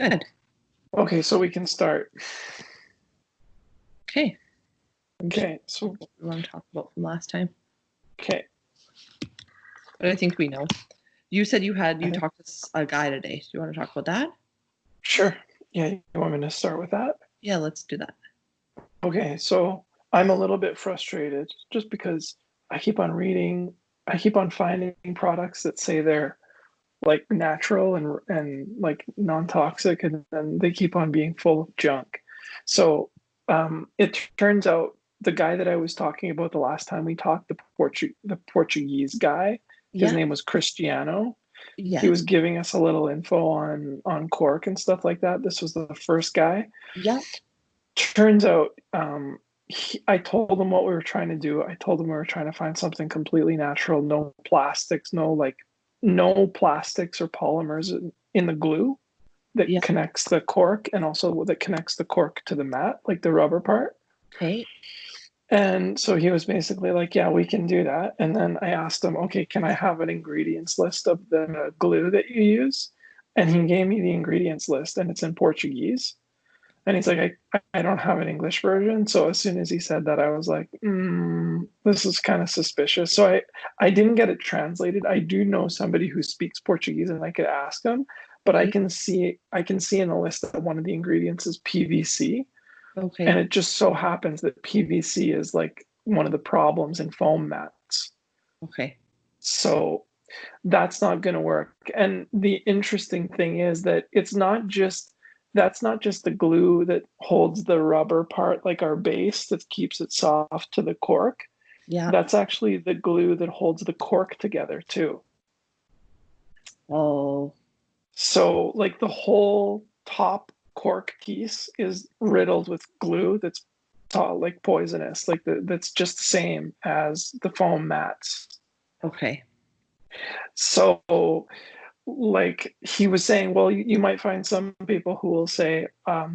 Good. Okay, so we can start. Okay. Okay, so What we want to talk about from last time. okay. But I think we know. You said you I think talked to a guy today. Do you want to talk about that? sure. Yeah, you want me to start with that? Yeah, let's do that. Okay, so I'm a little bit frustrated just because I keep on reading, I keep on finding products that say they're like natural and like non-toxic, and then they keep on being full of junk. So it turns out the guy that I was talking about the last time we talked, the Portuguese guy, his Yeah. name was Cristiano. He Yeah. was giving us a little info on cork and stuff like that. This was the first guy. Yeah. Turns out, I told him what we were trying to do. I told him we were trying to find something completely natural, no plastics, no plastics or polymers in the glue that Yeah. connects the cork and also that connects the cork to the mat, like the rubber part. Okay. And so he was basically like, yeah, we can do that. And then I asked him, okay, can I have an ingredients list of the glue that you use? And he gave me the ingredients list and it's in Portuguese. And he's like, I don't have an English version. So as soon as he said that, I was like, this is kind of suspicious. So I didn't get it translated. I do know somebody who speaks Portuguese and I could ask him, but Okay. I can see in the list that one of the ingredients is PVC. And Okay. it just so happens that PVC is like one of the problems in foam mats. Okay. So that's not going to work. And the interesting thing is that that's not just the glue that holds the rubber part, like our base that keeps it soft to the cork. Yeah. That's actually the glue that holds the cork together too. Oh. So like the whole top cork piece is riddled with glue that's like poisonous, like that's just the same as the foam mats. Okay. So like he was saying, well, you might find some people who will say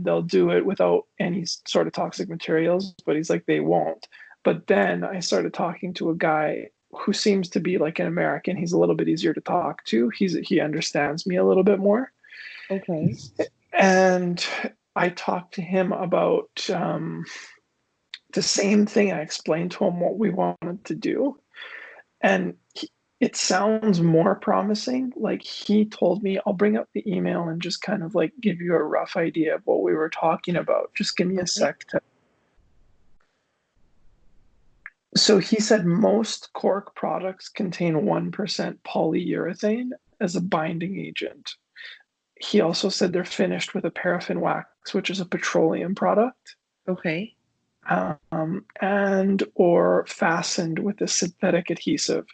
they'll do it without any sort of toxic materials, but he's like, they won't. But then I started talking to a guy who seems to be like an American. He's a little bit easier to talk to. He understands me a little bit more. Okay. And I talked to him about the same thing. I explained to him what we wanted to do. And it sounds more promising. Like he told me, I'll bring up the email and just kind of like give you a rough idea of what we were talking about. Just give me a Okay. sec to. So he said most cork products contain 1% polyurethane as a binding agent. He also said they're finished with a paraffin wax, which is a petroleum product, Okay. and or fastened with a synthetic adhesive.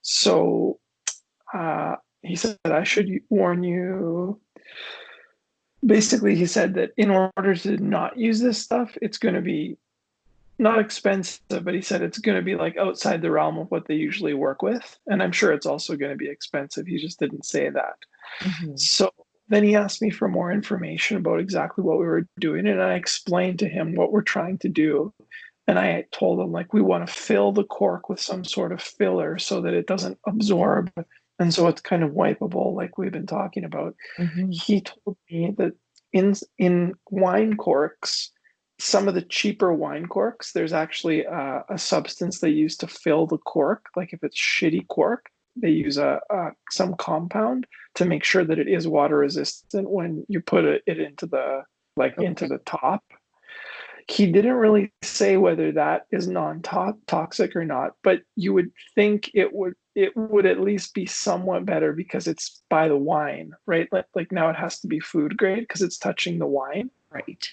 So he said, I should warn you. Basically, he said that in order to not use this stuff, it's going to be not expensive, but he said it's going to be like outside the realm of what they usually work with. And I'm sure it's also going to be expensive. He just didn't say that. Mm-hmm. So then he asked me for more information about exactly what we were doing. And I explained to him what we're trying to do. And I told him, like, we want to fill the cork with some sort of filler so that it doesn't absorb. And so it's kind of wipeable, like we've been talking about. Mm-hmm. He told me that in wine corks, some of the cheaper wine corks, there's actually a substance they use to fill the cork. Like if it's shitty cork, they use some compound to make sure that it is water resistant when you put it into the into Okay. the top. He didn't really say whether that is non-toxic or not, but you would think it would at least be somewhat better because it's by the wine, right? Like now it has to be food grade because it's touching the wine. Right.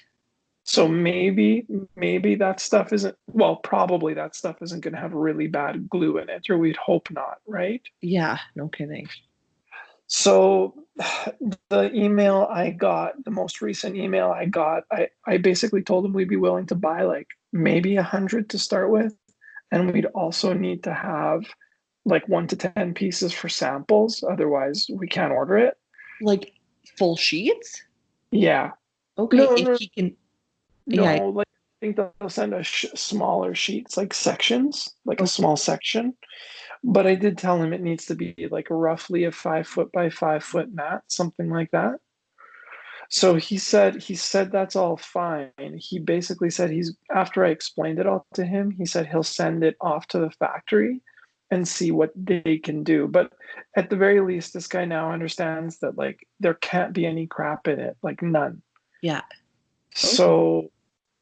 So maybe that stuff isn't, well, probably that stuff isn't going to have really bad glue in it, or we'd hope not, right? Yeah. No kidding. So the email I got, the most recent email I got, I basically told them we'd be willing to buy like maybe 100 to start with. And we'd also need to have like 1 to 10 pieces for samples. Otherwise, we can't order it. Like full sheets? Yeah. Okay. No, If no, he can. Yeah. no. Like, I think they'll send us smaller sheets, like sections, like a Okay. small section. But I did tell him it needs to be like roughly a 5 foot by 5 foot mat, something like that. So he said that's all fine. He basically said he's after I explained it all to him, he said he'll send it off to the factory and see what they can do. But at the very least, this guy now understands that like there can't be any crap in it, like none. Yeah. Okay. So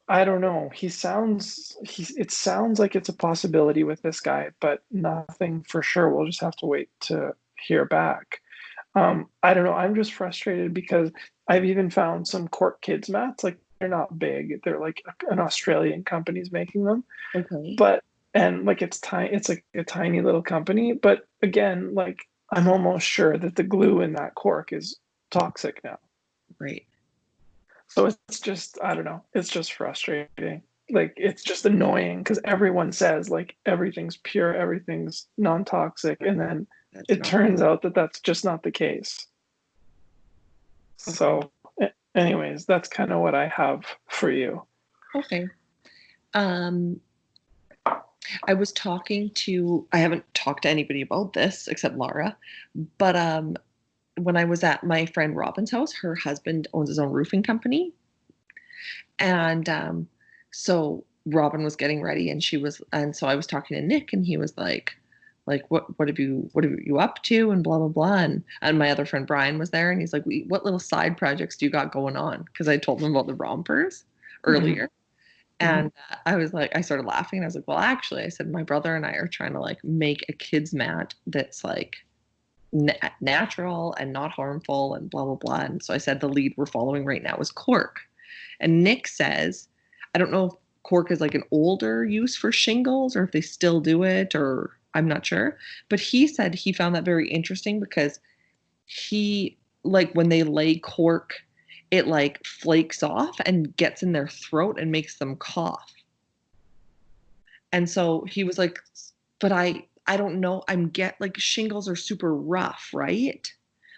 I don't know. It sounds like it's a possibility with this guy, but nothing for sure. We'll just have to wait to hear back. I don't know. I'm just frustrated because I've even found some Cork Kids mats. Like they're not big. They're like an Australian company's making them, Okay. but and like it's tiny. It's like a tiny little company. But again, like I'm almost sure that the glue in that cork is toxic now. Right. So it's just I don't know. It's just frustrating. Like it's just annoying because everyone says like everything's pure, everything's non-toxic, and then That's it not turns out that that's just not the case. okay. So, anyways, that's kind of what I have for you. Okay. Um, I haven't talked to anybody about this except Laura, but when I was at my friend Robin's house, her husband owns his own roofing company. And so Robin was getting ready and so I was talking to Nick and he was like what are you up to and blah blah blah and my other friend Brian was there and he's like what little side projects do you got going on? Because I told him about the rompers Mm-hmm. earlier. And I was like, I started laughing. And I was like, well, actually, I said, my brother and I are trying to like make a kids mat that's like natural and not harmful and blah, blah, blah. And so I said, the lead we're following right now is cork. And Nick says, I don't know if cork is like an older use for shingles or if they still do it or I'm not sure. But he said he found that very interesting because he, like, when they lay cork, it like flakes off and gets in their throat and makes them cough. And so he was like, but I don't know. I'm get like shingles are super rough, right?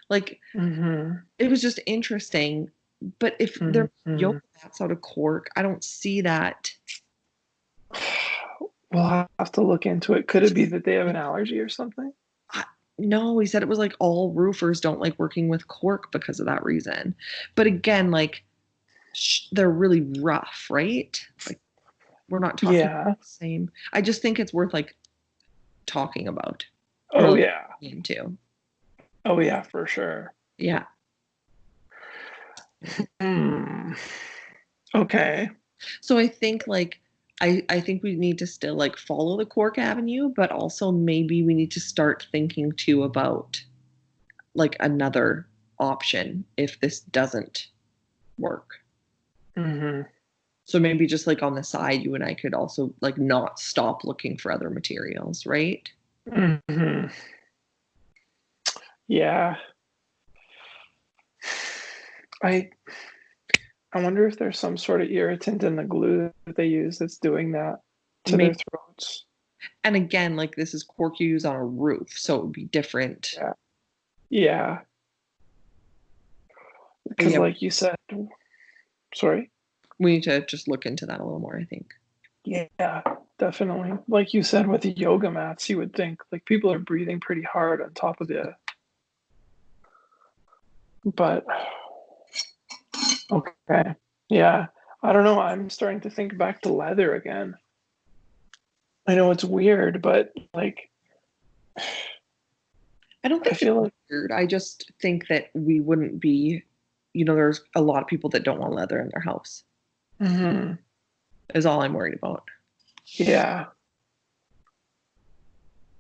Like Mm-hmm. it was just interesting. But if they're Mm-hmm. yoga mats out of cork, I don't see that. We'll have to look into it. Could it be that they have an allergy or something? I, no, he said it was like all roofers don't like working with cork because of that reason. But again, like they're really rough, right? Like we're not talking Yeah. the same. I just think it's worth like talking about or Oh like yeah. into. Oh yeah, for sure. Yeah. Hmm. Okay. So I think like I think we need to still like follow the Cork Avenue, but also maybe we need to start thinking too about like another option if this doesn't work. Mm-hmm. So maybe just like on the side, you and I could also like not stop looking for other materials, right? Mm-hmm. Yeah. I I wonder if there's some sort of irritant in the glue that they use that's doing that to their Maybe, throats. and again, like this is cork you use on a roof, so it would be different. Yeah. Yeah. But Because yeah, like you said, sorry. we need to just look into that a little more, I think. Yeah, definitely. Like you said with the yoga mats, you would think like people are breathing pretty hard on top of the but okay. Yeah. I don't know. I'm starting to think back to leather again. I know it's weird, but like I don't I think it's feel like weird. I just think that we wouldn't be, there's a lot of people that don't want leather in their house, mhm, is all I'm worried about. yeah.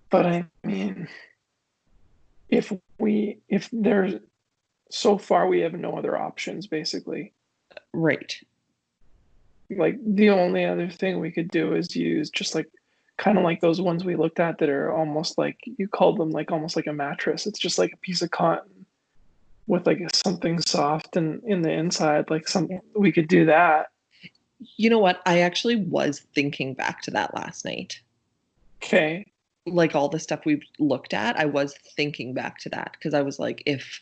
But I mean, if there's so far we have no other options basically. Right. Like the only other thing we could do is use just like kind of like those ones we looked at that are almost like you called them like almost like a mattress. It's just like a piece of cotton with like something soft and in the inside, like some Yeah. we could do that. You know what? I actually was thinking back to that last night. Okay. Like all the stuff we've looked at, I was thinking back to that because I was like, if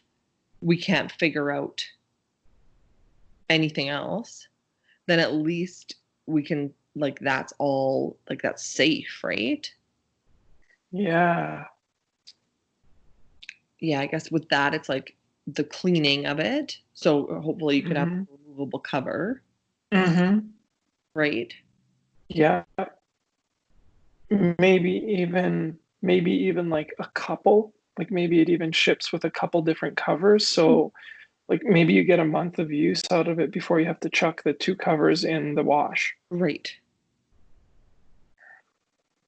we can't figure out anything else, then at least we can, like, that's all, like, that's safe, right? Yeah. Yeah, I guess with that, it's like the cleaning of it. So hopefully you could have Mm-hmm. a removable cover, Mm-hmm. right? Yeah. Maybe even like a couple. Like maybe it even ships with a couple different covers. So like maybe you get a month of use out of it before you have to chuck the two covers in the wash. Right.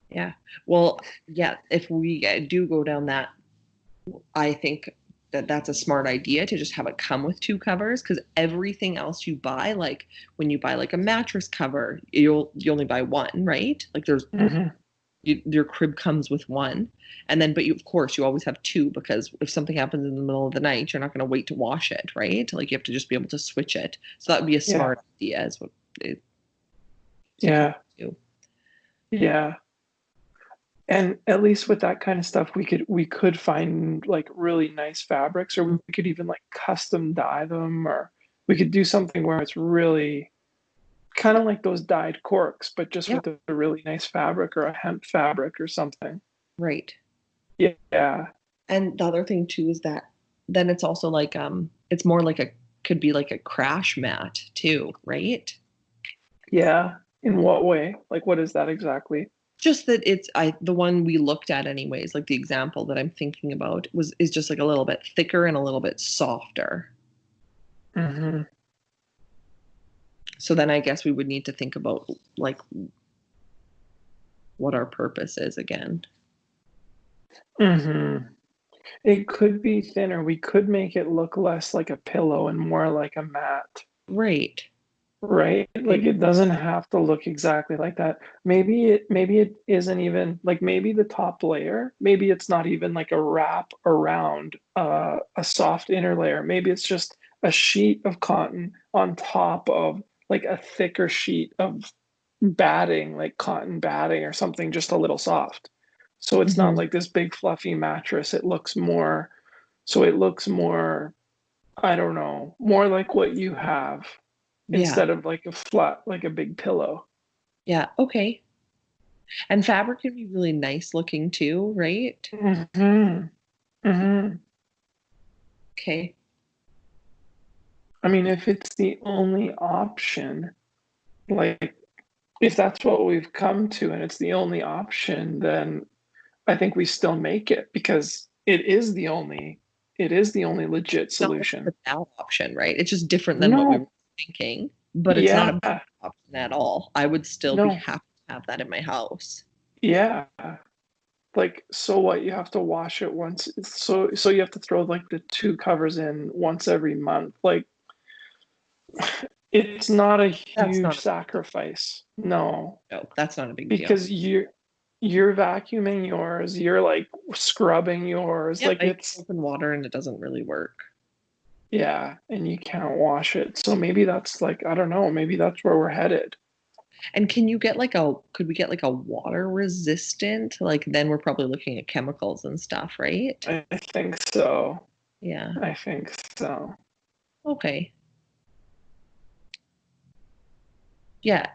Yeah. Well, yeah, if we do go down that, I think that that's a smart idea to just have it come with two covers, because everything else you buy, like when you buy like a mattress cover, you only buy one, right? Like Mm-hmm. your crib comes with one, and then but you, of course, you always have two, because if something happens in the middle of the night, you're not going to wait to wash it, right? Like you have to just be able to switch it. So that would be a Yeah. smart idea, is what it to Yeah. do. Yeah. And at least with that kind of stuff, we could find like really nice fabrics, or we could even like custom dye them, or we could do something where it's really kind of like those dyed corks, but just Yeah, with a really nice fabric or a hemp fabric or something. right. Yeah. And the other thing too is that then it's also like it's more like a could be like a crash mat too, right? Yeah. In what way? Like, what is that exactly? Just that it's I the one we looked at anyways, like the example that I'm thinking about was is just like a little bit thicker and a little bit softer. Mm-hmm. So then I guess we would need to think about like what our purpose is again. Mm-hmm. It could be thinner. We could make it look less like a pillow and more like a mat. Right. Right? Like it doesn't have to look exactly like that. Maybe it isn't even like maybe the top layer, maybe it's not even like a wrap around a soft inner layer. Maybe it's just a sheet of cotton on top of like a thicker sheet of batting, like cotton batting or something just a little soft. So it's not Hmm. like this big fluffy mattress. It looks more, I don't know, more like what you have Yeah. instead of like a flat, like a big pillow. Yeah. Okay. And fabric can be really nice looking too, right? Hmm. Hmm. Okay. I mean, if it's the only option, like if that's what we've come to and it's the only option, then I think we still make it because it is the only legit Not like solution. it's a bad option, right? It's just different than what we were No, thinking, but it's not a yeah, bad option at all. I would still be no, happy to have that in my house. yeah. Like, so what? You have to wash it once. So you have to throw like the two covers in once every month. Like, it's not a That's not huge a sacrifice. No, no, that's not a big deal. because you're vacuuming yours, you're like scrubbing yours. Yep, Like I use it's soap and water and it doesn't really work. yeah, and you can't wash it. So maybe that's like, I don't know, maybe that's where we're headed. And can you get like a could we get like a water resistant? Like then we're probably looking at chemicals and stuff, right? I think so. Yeah. I think so. Okay. Yeah.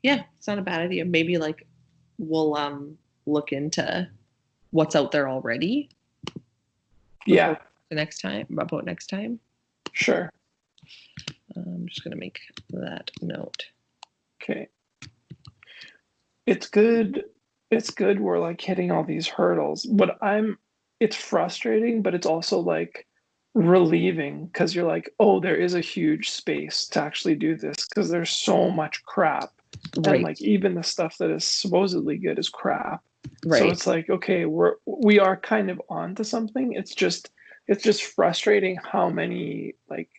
Yeah, it's not a bad idea. Maybe like we'll look into what's out there already before Yeah, the next time about next time. sure. I'm just gonna make that note. Okay. It's good. It's good we're like hitting all these hurdles, but it's frustrating, but it's also like relieving because you're like, oh, there is a huge space to actually do this because there's so much crap. And Right. like even the stuff that is supposedly good is crap. So Right. it's like, okay, we are kind of onto something. It's just frustrating how many like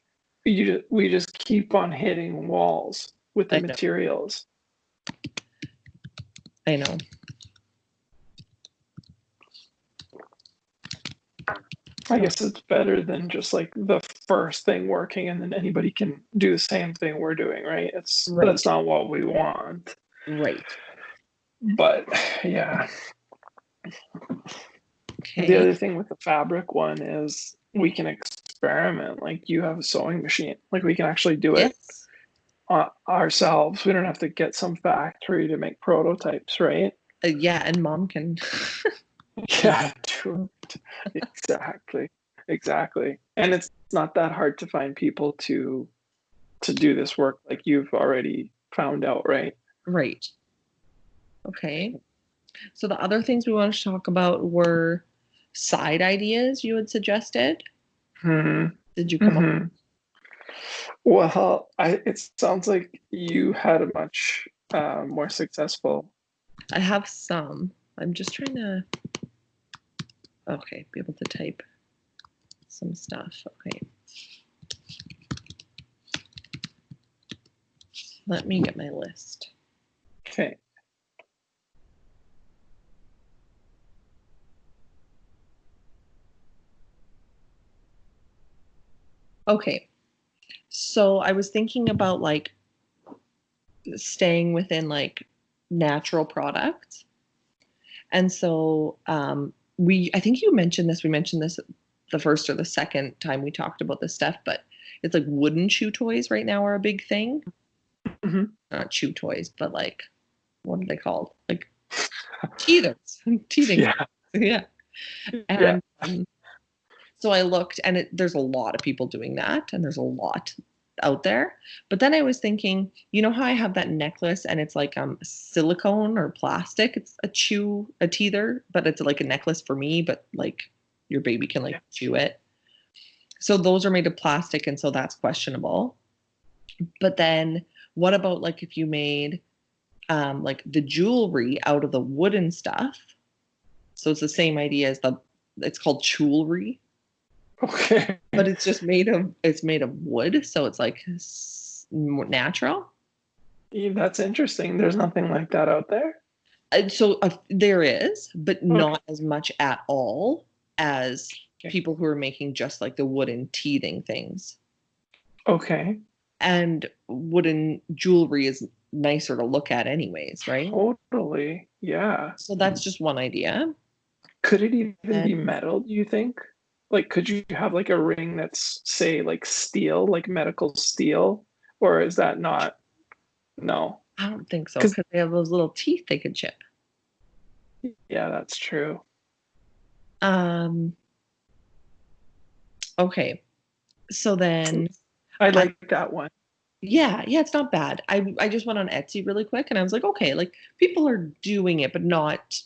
we just keep on hitting walls with the I know. materials. I know. I guess it's better than just like the first thing working and then anybody can do the same thing we're doing, right? That's Right. not what we want. Right. But yeah. The Okay. other thing with the fabric one is we can experiment. Like you have a sewing machine. Like we can actually do it Yes. ourselves. We don't have to get some factory to make prototypes, right? Yeah, and mom can Yeah, true. Exactly. exactly. And it's not that hard to find people to do this work like you've already found out, right? Right. Okay. So the other things we wanted to talk about were side ideas you had suggested. Hmm. Did you come up? Hmm. Well, it sounds like you had a much more successful. I have some. I'm just trying to, okay, be able to type some stuff. Okay. Let me get my list. Okay. Okay. So I was thinking about like staying within like natural products. And so I think you mentioned this, we mentioned this the first or the second time we talked about this stuff, but it's like wooden chew toys right now are a big thing. Hmm. Not chew toys, but like, what are they called? Like teethers, teething. Yeah. Yeah. Yeah. And so I looked and there's a lot of people doing that and there's a lot out there. But then I was thinking, you know how I have that necklace and it's like silicone or plastic? It's a teether, but it's like a necklace for me, but like your baby can like Yeah. chew it. So those are made of plastic and so that's questionable. But then what about like if you made like the jewelry out of the wooden stuff? So it's the same idea as it's called jewelry, Okay. but it's made of wood, so it's like natural. Yeah, that's interesting. There's nothing like that out there. There is, but Okay. not as much at all as Okay. people who are making just like the wooden teething things. Okay. And wooden jewelry is nicer to look at anyways, right? Totally. Yeah. So that's just one idea. Could it even And be metal, do you think? Like, could you have like a ring that's, say, like steel, like medical steel? Or is that not? No. I don't think so Because, because they have those little teeth they could chip. yeah, that's true. Um, okay. So then I I like that one. yeah, it's not bad. I just went on Etsy really quick and I was like, okay, like people are doing it, but not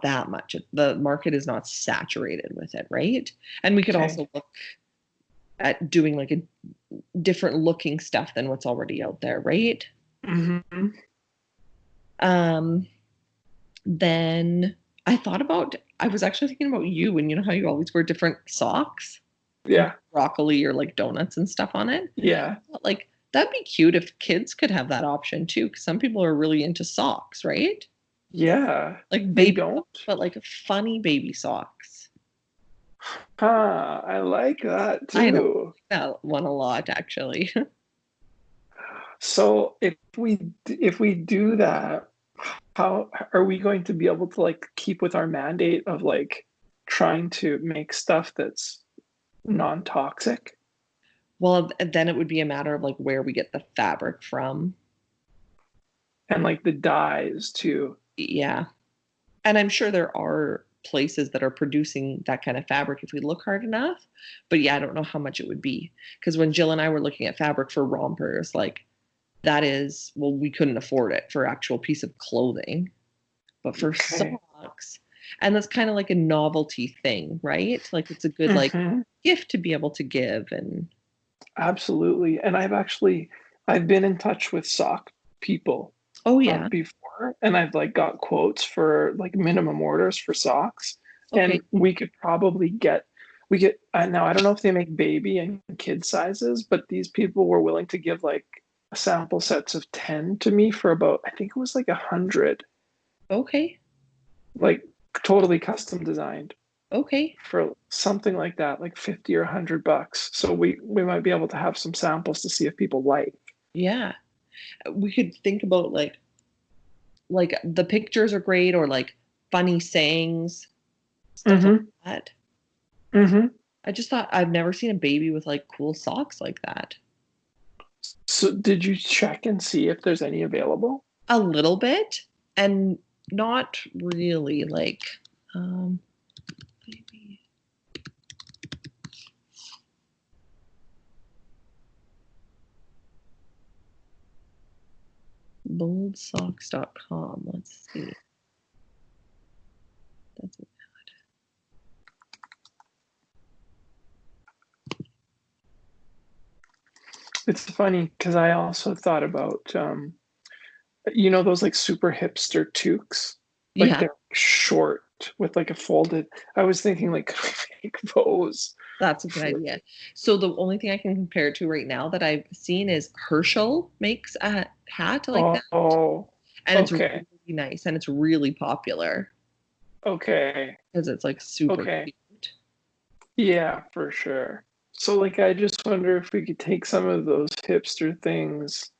that much. The market is not saturated with it, right? And we could Okay. also look at doing like a different looking stuff than what's already out there, right? Hmm. Um, then I was actually thinking about you and you know how you always wear different socks with Yeah. broccoli or like donuts and stuff on it? Yeah. Like that'd be cute if kids could have that option too, because some people are really into socks, right? Yeah. Like They baby don't? socks, but like funny baby socks. Huh. I like that I know too. that one a lot actually. So if we do that, how are we going to be able to like keep with our mandate of like trying to make stuff that's non-toxic? Well, then it would be a matter of like where we get the fabric from. And like the dyes too. Yeah. And I'm sure there are places that are producing that kind of fabric if we look hard enough. But yeah, I don't know how much it would be. Because when Jill and I were looking at fabric for rompers, like that is, well, we couldn't afford it for actual piece of clothing. But for Okay. socks, and that's kind of like a novelty thing, right? Like it's a good like Hmm. gift to be able to give and Absolutely. And I've been in touch with sock people oh yeah, before, and I've like got quotes for like minimum orders for socks, okay, and we could probably get we get now I don't know if they make baby and kid sizes, but these people were willing to give like sample sets of 10 to me for about, I think it was like 100, okay, like totally custom designed okay, for something like that, like 50 or $100. So we might be able to have some samples to see if people like. yeah. We could think about like the pictures are great or like funny sayings, stuff like Mm-hmm. that. Mm-hmm. I just thought I've never seen a baby with like cool socks like that. So did you check and see if there's any available? A little bit and not really like um maybe Boldsocks.com. Let's see. That's It's funny because I also thought about those like super hipster toques, like yeah, they're short with like a folded. I was thinking like could we make those that's a good for, idea. So the only thing I can compare it to right now that I've seen is Herschel makes a hat like that, oh, and it's okay, really nice and it's really popular okay, because it's like super okay. cute. Yeah, for sure. So like I just wonder if we could take some of those hipster things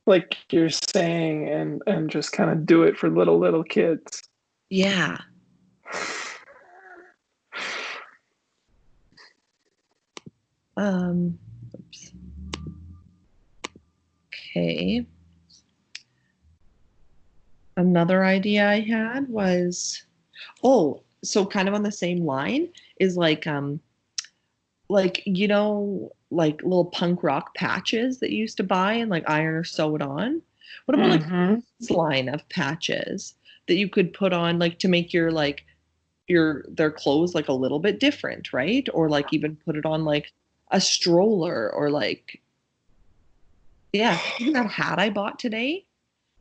like you're saying and just kind of do it for little kids. Yeah. Um, oops. Okay. Another idea I had was, oh, so kind of on the same line is like like little punk rock patches that you used to buy and like iron or sew it on. What about like Mm-hmm. this line of patches that you could put on like to make your like their clothes like a little bit different, right? Or like even put it on like a stroller or like yeah, even that hat I bought today.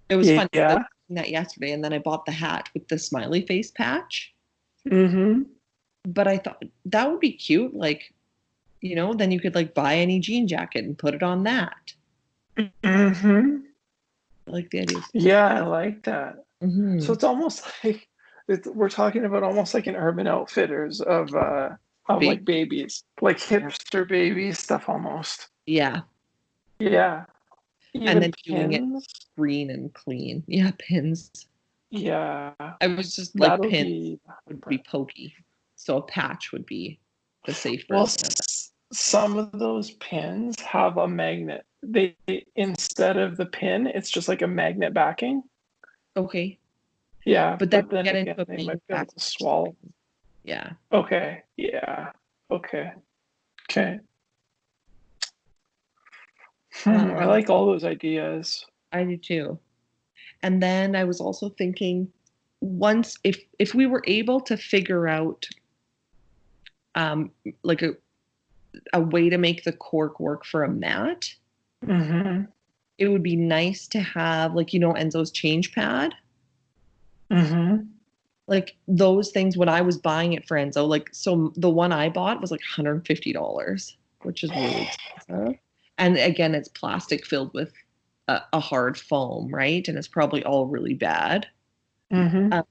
It was fun. I was Yeah. thinking that yesterday, and then I bought the hat with the smiley face patch. Mm-hmm. But I thought that would be cute. Like, then you could like buy any jean jacket and put it on that. Mm-hmm. I like the idea. Yeah, I like that. So Hmm. it's almost like we're talking about almost like an Urban Outfitters of like babies, like Yeah. hipster baby stuff almost. Yeah. Yeah. And Even then doing it pins. green and clean. Yeah, pins. Yeah. I was just like That'll pins be would be pokey. So a patch would be the safe well, version of that. some of those pins have a magnet. They instead of the pin, it's just like a magnet backing. Okay. Yeah, But then but then get again, into a they might be able to manufacturer swallow. setting. Yeah. Okay. Yeah. Okay. Okay. I Um, like all those ideas. I do too. And then I was also thinking once if we were able to figure out um like a way to make the cork work for a mat, Mm-hmm. it would be nice to have like Enzo's change pad. Mm-hmm. Like those things when I was buying it for Enzo, like so the one I bought was like $150, which is really expensive. And again, it's plastic filled with a hard foam, right? And it's probably all really bad. Mm-hmm. Um,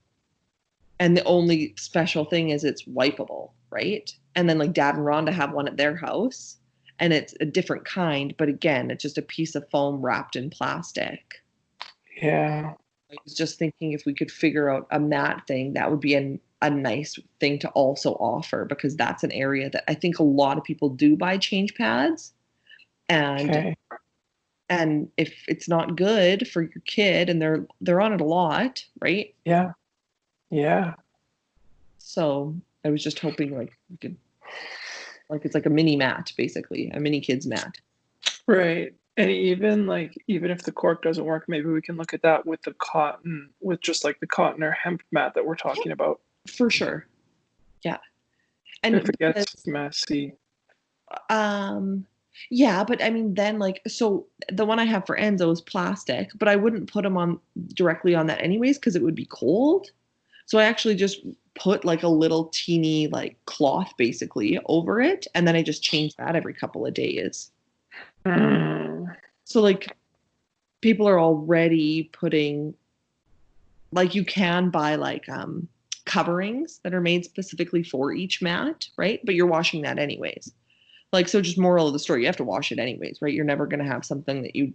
and the only special thing is it's wipeable, right? And then like Dad and Rhonda have one at their house, and it's a different kind, but again, it's just a piece of foam wrapped in plastic. Yeah. I was just thinking if we could figure out a mat thing, that would be a nice thing to also offer because that's an area that I think a lot of people do buy change pads, and Okay. if it's not good for your kid and they're on it a lot, right? Yeah. Yeah. So I was just hoping like we could like it's like a mini mat basically, a mini kids mat. Right. And even if the cork doesn't work, maybe we can look at that with the cotton, with just like the cotton or hemp mat that we're Yeah, talking about. for sure. Yeah. If And it gets because messy. um yeah, but I mean then like so the one I have for Enzo is plastic, but I wouldn't put him on directly on that anyways because it would be cold. So I actually just put like a little teeny like cloth basically over it and then I just change that every couple of days. Mm. So like people are already putting like you can buy like coverings that are made specifically for each mat, right? But you're washing that anyways. Like so just moral of the story, you have to wash it anyways, right? You're never going to have something that you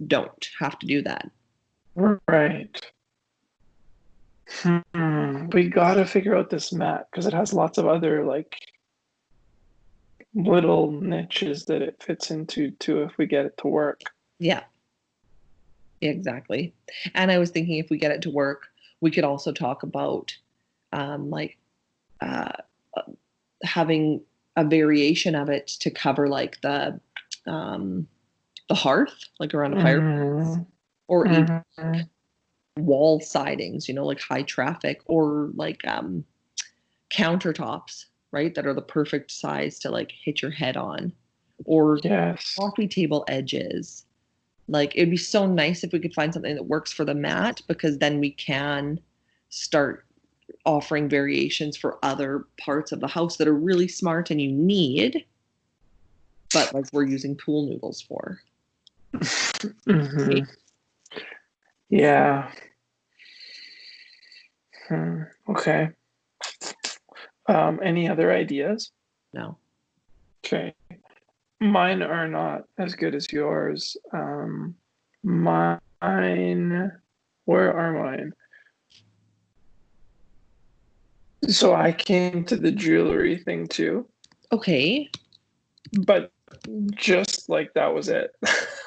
don't have to do that. Right. We gotta figure out this mat because it has lots of other like little niches that it fits into too if we get it to work. Yeah, exactly. And I was thinking if we get it to work, we could also talk about like uh, having a variation of it to cover like um, the hearth, like around a fireplace. Mm. or even Mhm. wall sidings, like high traffic, or like countertops, right? That are the perfect size to like hit your head on, or Yes. coffee table edges. Like it'd be so nice if we could find something that works for the mat, because then we can start offering variations for other parts of the house that are really smart and you need, but like we're using pool noodles for. Hmm. Right? Yeah. Okay. Any other ideas? No. Okay. Mine are not as good as yours. Mine, where are mine? So I came to the jewelry thing too, Okay. but just like that was it.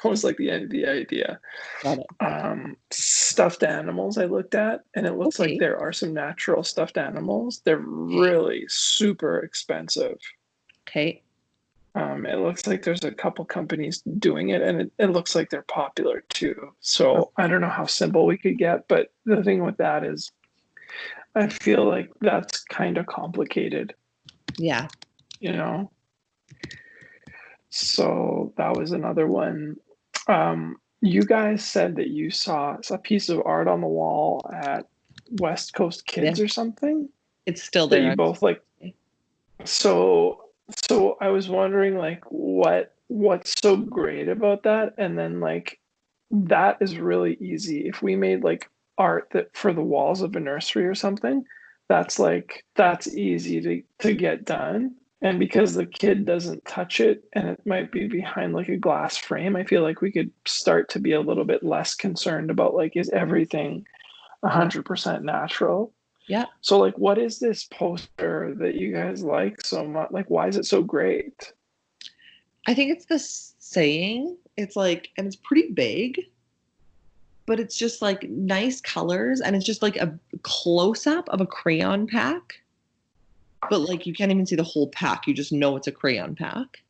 That was like the end of the idea. Got it. Stuffed animals I looked at, and it looks like Okay. there are some natural stuffed animals. They're really super expensive. Okay. It looks like there's a couple companies doing it, and it looks like they're popular too. So I don't know how simple we could get, but the thing with that is, I feel like that's kind of complicated, Yeah. you know? So that was another one. You guys said that you saw a piece of art on the wall at West Coast Yeah. Kids or something It's still that there. you both like. So I was wondering like what's so great about that? And then like that is really easy. If we made like art that for the walls of a nursery or something, that's easy to get done. And because the kid doesn't touch it and it might be behind like a glass frame, I feel like we could start to be a little bit less concerned about like is everything Yeah. 100% natural. Yeah. So like what is this poster that you guys like so much? Like why is it so great? I think it's the saying. It's like, and it's pretty big, but it's just like nice colors, and it's just like a close up of a crayon pack. But like you can't even see the whole pack. You just know it's a crayon pack.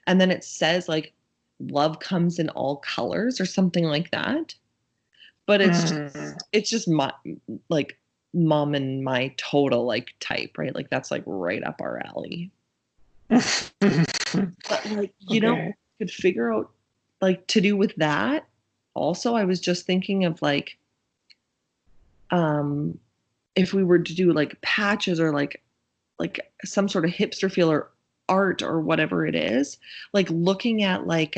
And then it says like love comes in all colors or something like that. But Mm. it's just my like mom and my total like type, right? Like that's like right up our alley. But like, Okay. could figure out like to do with that. Also, I was just thinking of um if we were to do like patches or like some sort of hipster feel or art or whatever it is, like looking at like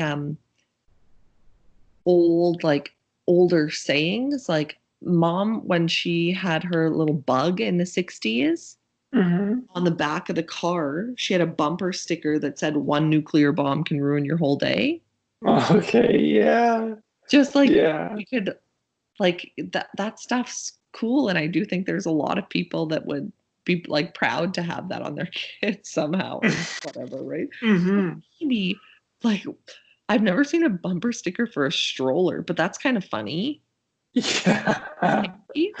old like older sayings, like mom when she had her little bug in the 60s, Hmm. on the back of the car she had a bumper sticker that said one nuclear bomb can ruin your whole day. Okay, yeah. Just like Yeah. we could like that stuff's cool, and I do think there's a lot of people that would be like proud to have that on their kids somehow or whatever, right? Hmm. Maybe like I've never seen a bumper sticker for a stroller, but that's kind of funny. Yeah. Maybe.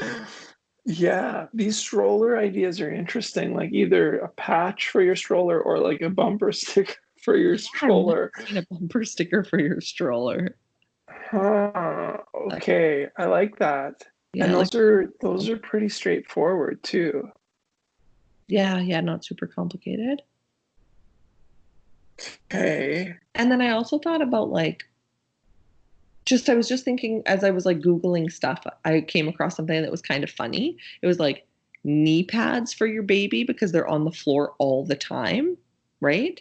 Yeah, these stroller ideas are interesting. Like either a patch for your stroller or like a bumper sticker for your Yeah, I've never stroller. seen a bumper sticker for your stroller. Huh. But Okay, I like that. And yeah, like those are pretty straightforward too. yeah, not super complicated. Okay. And then I also thought about like just I was just thinking as I was like Googling stuff, I came across something that was kind of funny. It was like knee pads for your baby because they're on the floor all the time, right?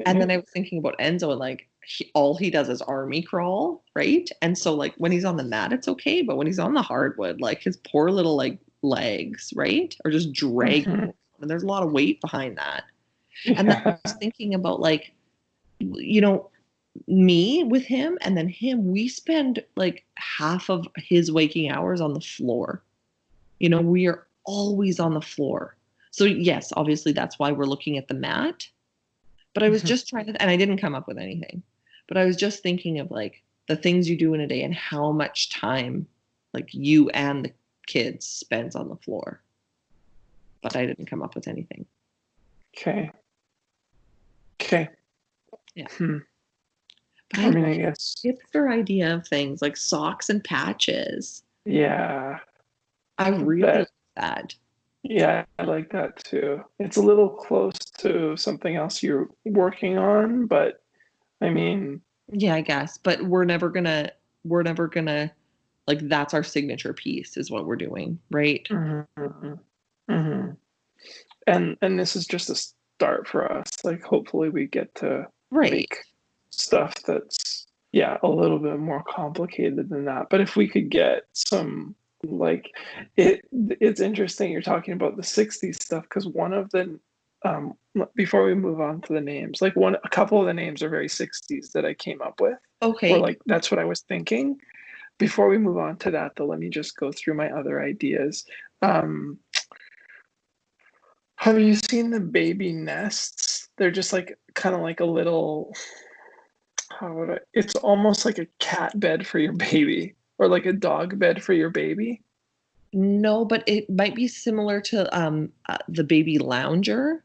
And then Okay. I was thinking about Enzo and like all he does is army crawl, right? And so like when he's on the mat, it's okay, but when he's on the hardwood, like his poor little like legs, right, are just dragging, Hmm. and there's a lot of weight behind that. And then I Yeah. was thinking about like you know me with him and then him, we spend like half of his waking hours on the floor. We are always on the floor. So yes, obviously that's why we're looking at the mat. But I was just trying to, and I didn't come up with anything. But I was just thinking of like the things you do in a day and how much time like you and the kids spends on the floor. But I didn't come up with anything. Okay. Okay. Yeah. Hmm. But I I mean, I guess, hipster idea of things like socks and patches. yeah, I really like that, that. yeah, I like that too. It's a little close to something else you're working on, but I mean, Yeah, I guess. But we're never gonna like that's our signature piece is what we're doing, right? mhm, mhm. And this is just a start for us. Like, hopefully, we get to Right. make stuff that's, yeah, a little bit more complicated than that. But if we could get some, like, it's interesting you're talking about the 60s stuff because one of the, before we move on to the names, like, a couple of the names are very 60s that I came up with, or Okay. like, that's what I was thinking. Before we move on to that, though, let me just go through my other ideas. Um, have you seen the baby nests? They're just like kind of like a little, how would I, it's almost like a cat bed for your baby or like a dog bed for your baby. No, but it might be similar to the baby lounger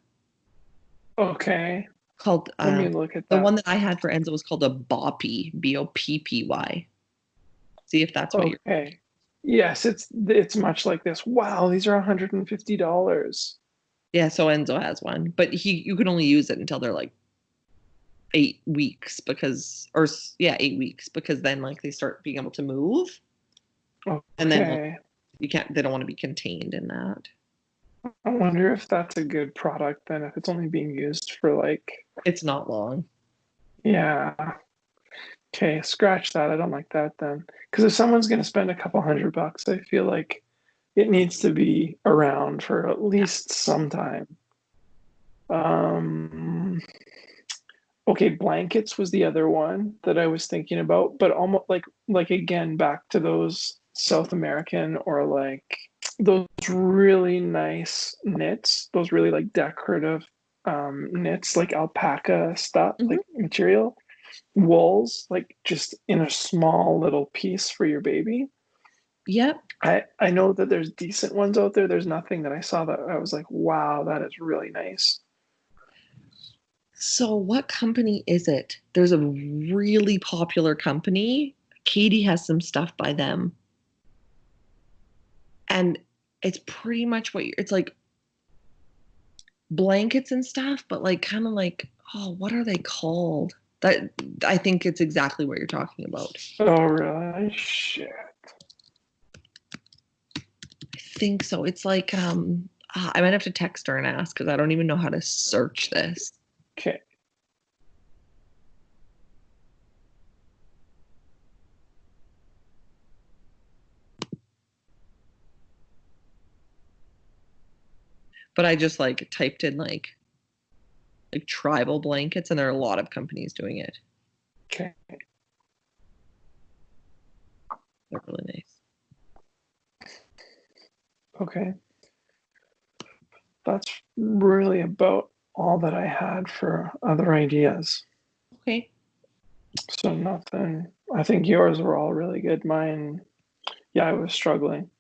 Okay, called let me look at the that. one that I had for Enzo was called a boppy, Boppy. See if that's what you're. Okay. Yes, it's much like this. Wow, these are $150. Yeah, so Enzo has one, but you can only use it until they're like 8 weeks because, or yeah, 8 weeks because then like they start being able to move, and then like Okay. you can't. They don't want to be contained in that. I wonder if that's a good product then, if it's only being used for like, It's not long. yeah. Okay, scratch that. I don't like that then. Because if someone's going to spend a couple $100, I feel like it needs to be around for at Yeah. least some time. Um, okay, blankets was the other one that I was thinking about, but almost like again back to those South American or like those really nice knits, those really like decorative knits, like alpaca stuff, Hmm. like material, wools, like just in a small little piece for your baby. Yep. I know that there's decent ones out there. There's nothing that I saw that I was like, wow, that is really nice. So what company is it? There's a really popular company. Katie has some stuff by them, and it's pretty much it's like blankets and stuff, but like kind of like, oh, what are they called? That I think it's exactly what you're talking about. Oh, really? Shit. I think so. It's like I might have to text her and ask because I don't even know how to search this. Okay. But I just like typed in like tribal blankets, and there are a lot of companies doing it. Okay. They're really nice. Okay. That's really about all that I had for other ideas. Okay. So nothing. I think yours were all really good. Mine, yeah, I was struggling.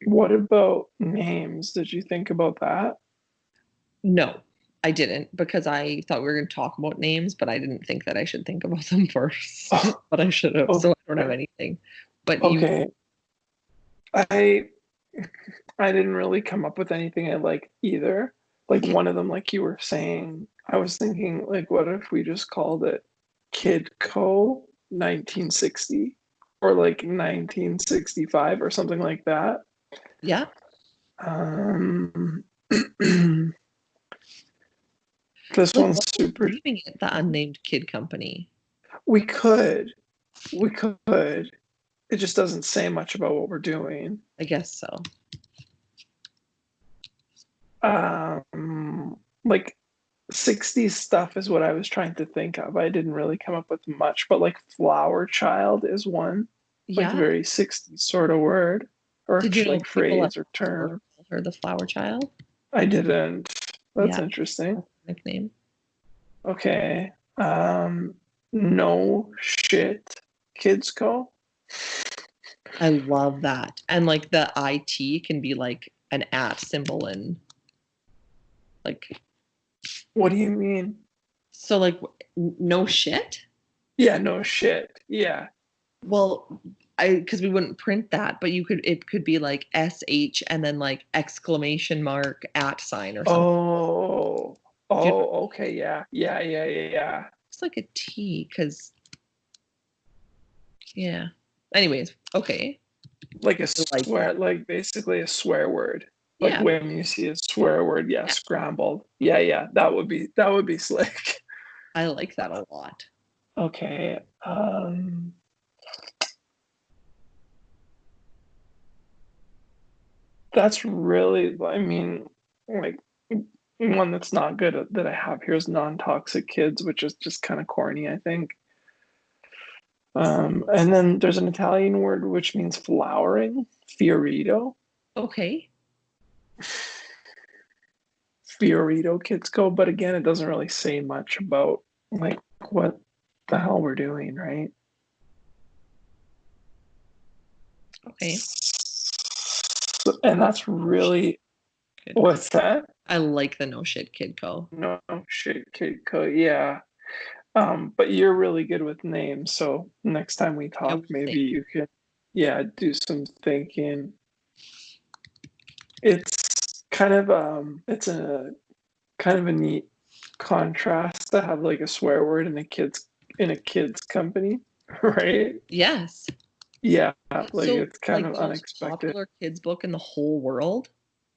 What about names? Did you think about that? No, I didn't because I thought we were going to talk about names, but I didn't think that I should think about them first. But I should have. Oh, So I don't have okay. anything. But you, Okay. I I didn't really come up with anything I liked either. Like okay. one of them, like you were saying, I was thinking, like, what if we just called it Kid Co 1960 or like 1965 or something like that? Yeah. Um, this Like, one's what about super. leaving it the Unnamed Kid Company? We could, we could. It just doesn't say much about what we're doing. I guess so. Like 60s stuff is what I was trying to think of. I didn't really come up with much, but like flower child is one, like Yeah. very 60s sort of word or Did you know like people at phrase or work term. call her the Flower Child? I didn't. That's Yeah, interesting. that's her nickname. Okay. Um, no shit. Kids Co. I love that. And like the IT can be like an at symbol and like What do you mean? so like no shit. Yeah, no shit. Yeah. Well, because we wouldn't print that, but it could be like SH and then like exclamation mark at sign or something. Oh. Do you know? Oh, okay, yeah. Yeah, yeah, yeah, yeah. It's like a T because, yeah. Anyways, okay. Like a I like swear, that. like basically a swear word. Like Yeah. when you see a swear word, yeah, Yeah. scrambled. Yeah, yeah, that would be slick. I like that a lot. Okay. That's really, I mean, like one that's not good that I have here is non-toxic kids, which is just kind of corny, I think. And then there's an Italian word which means flowering, fiorito. Okay. Fiorito Kids Co. But again, it doesn't really say much about like what the hell we're doing, right? Okay. And that's really Kid Co. what's that? I like the No Shit Kid Co. No shit, Kid Co. Yeah. But you're really good with names, so next time we Yeah, talk, we'll maybe think. you could, yeah, do some thinking. It's kind of it's a kind of a neat contrast to have like a swear word in a kid's company, right? Yes. Yeah, like So, it's kind like, of the most unexpected. popular kids book in the whole world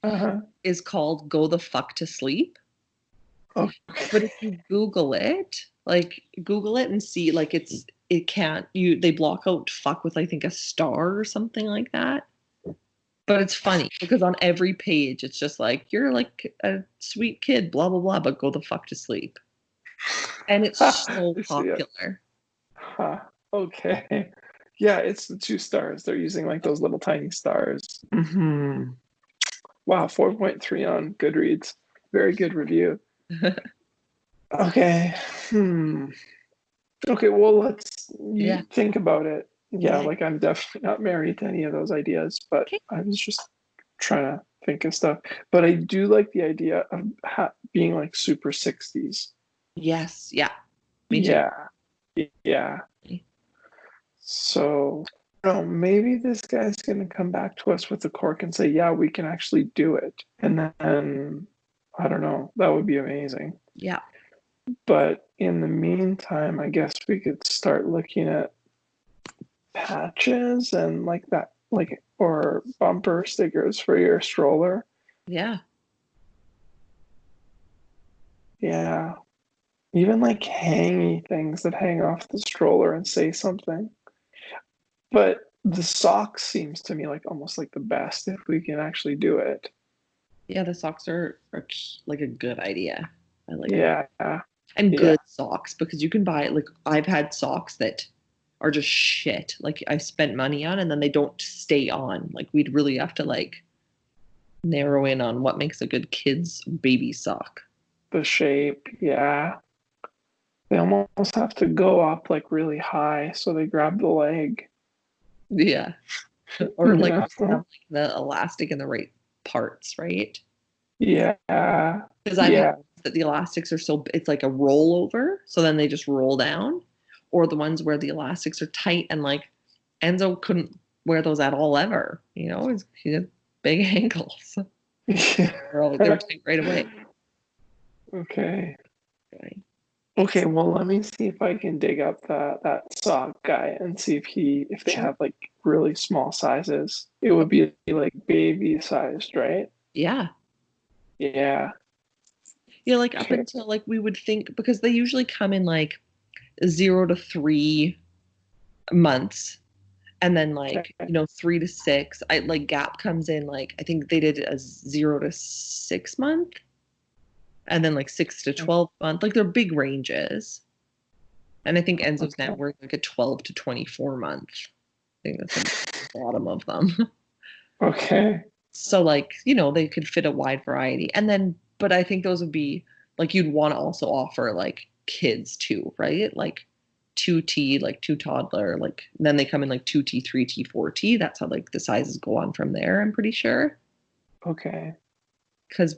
Uh-huh. is called Go the Fuck to Sleep. But if Okay. you Google it, like Google it and see, like it can't you they block out fuck with I think a star or something like that. But it's funny because on every page it's just like you're like a sweet kid, blah blah blah, but go the fuck to sleep. And it's so I see it. popular. Huh. Okay. Yeah, it's the 2 stars. They're using like those little tiny stars. Wow, 4.3 on Goodreads. Very good review. Okay. Hmm. Okay, well, let's Yeah. you think about it. Yeah, Yeah. like I'm definitely not married to any of those ideas, but Okay. I was just trying to think of stuff. But I do like the idea of being like super 60s. Yes. Yeah. Me too. Yeah, yeah. So, no, maybe this guy's gonna come back to us with the cork and say, yeah, we can actually do it. And then, I don't know, that would be amazing. Yeah. But in the meantime, I guess we could start looking at patches and like that, like, or bumper stickers for your stroller. Yeah. Yeah. Even like hangy things that hang off the stroller and say something. But the socks seems to me like almost like the best if we can actually do it. Yeah. The socks are like a good idea. I like them. Yeah. And Yeah. good socks because you can buy like I've had socks that are just shit. Like I spent money on and then they don't stay on. Like we'd really have to like narrow in on what makes a good kid's baby sock. The shape. Yeah. They almost have to go up like really high so they grab the leg. Yeah. Or like Yeah. have like the elastic in the right parts, right? Yeah. Because I've had Yeah. that the elastics are so it's like a rollover, so then they just roll down, or the ones where the elastics are tight and like Enzo couldn't wear those at all ever. You know, he had big ankles. They were tight right away. Okay. Right. Okay, well let me see if I can dig up that sock guy and see if they Sure. have like really small sizes. It would be like baby sized, right? Yeah. Yeah. Yeah, like up Okay. until like we would think because they usually come in like 0 to 3 months. And then like, Okay. 3 to 6. I like Gap comes in like I think they did a 0 to 6 month and then like 6 to 12 month. Like they're big ranges. And I think Enzo's now Okay. wearing like a 12 to 24 month. I think that's the bottom of them. Okay. So like, they could fit a wide variety. And then but I think those would be like you'd want to also offer like kids too, right? Like 2T, like two toddler, like then they come in like 2T, 3T, 4T. That's how like the sizes go on from there, I'm pretty sure. Okay. Because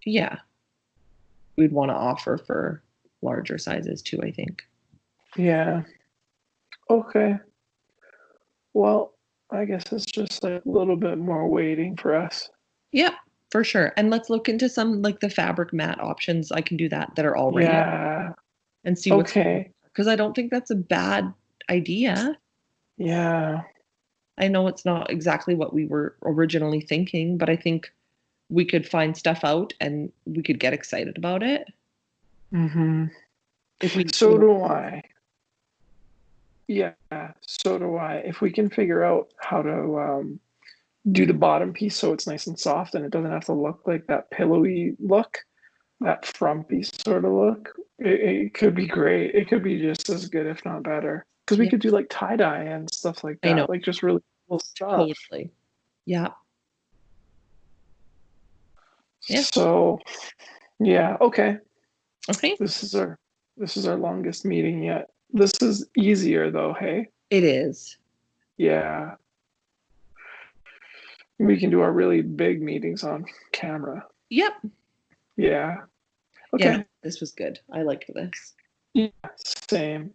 yeah, we'd want to offer for larger sizes too, I think. Yeah. Okay. Well, I guess it's just like a little bit more waiting for us. Yep, for sure. And let's look into some like the fabric mat options. I can do that are already Yeah. and see what's Okay. because I don't think that's a bad idea. Yeah. I know it's not exactly what we were originally thinking, but I think we could find stuff out and we could get excited about it Mm-hmm. if we, So do I. Yeah. So do I. If we can figure out how to do the bottom piece so it's nice and soft and it doesn't have to look like that pillowy look, that frumpy sort of look, it could be great. It could be just as good, if not better. Because we yeah, could do like tie dye and stuff like I know, that, like just really cool stuff. totally. Yeah, yeah. So yeah, okay. Okay. This is our longest meeting yet. This is easier though, hey? It is. Yeah. We can do our really big meetings on camera. Yep. Yeah. Yeah, no, Okay. this was good. I liked this. Yeah, same.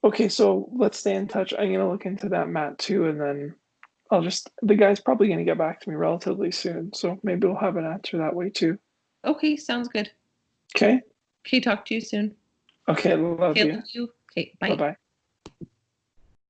Okay, so let's stay in touch. I'm gonna look into that mat too, and then the guy's probably gonna get back to me relatively soon. So maybe we'll have an answer that way too. Okay, sounds good. Okay? Okay, talk to you soon. Okay, love Okay, you. love you. Okay, Bye bye. bye.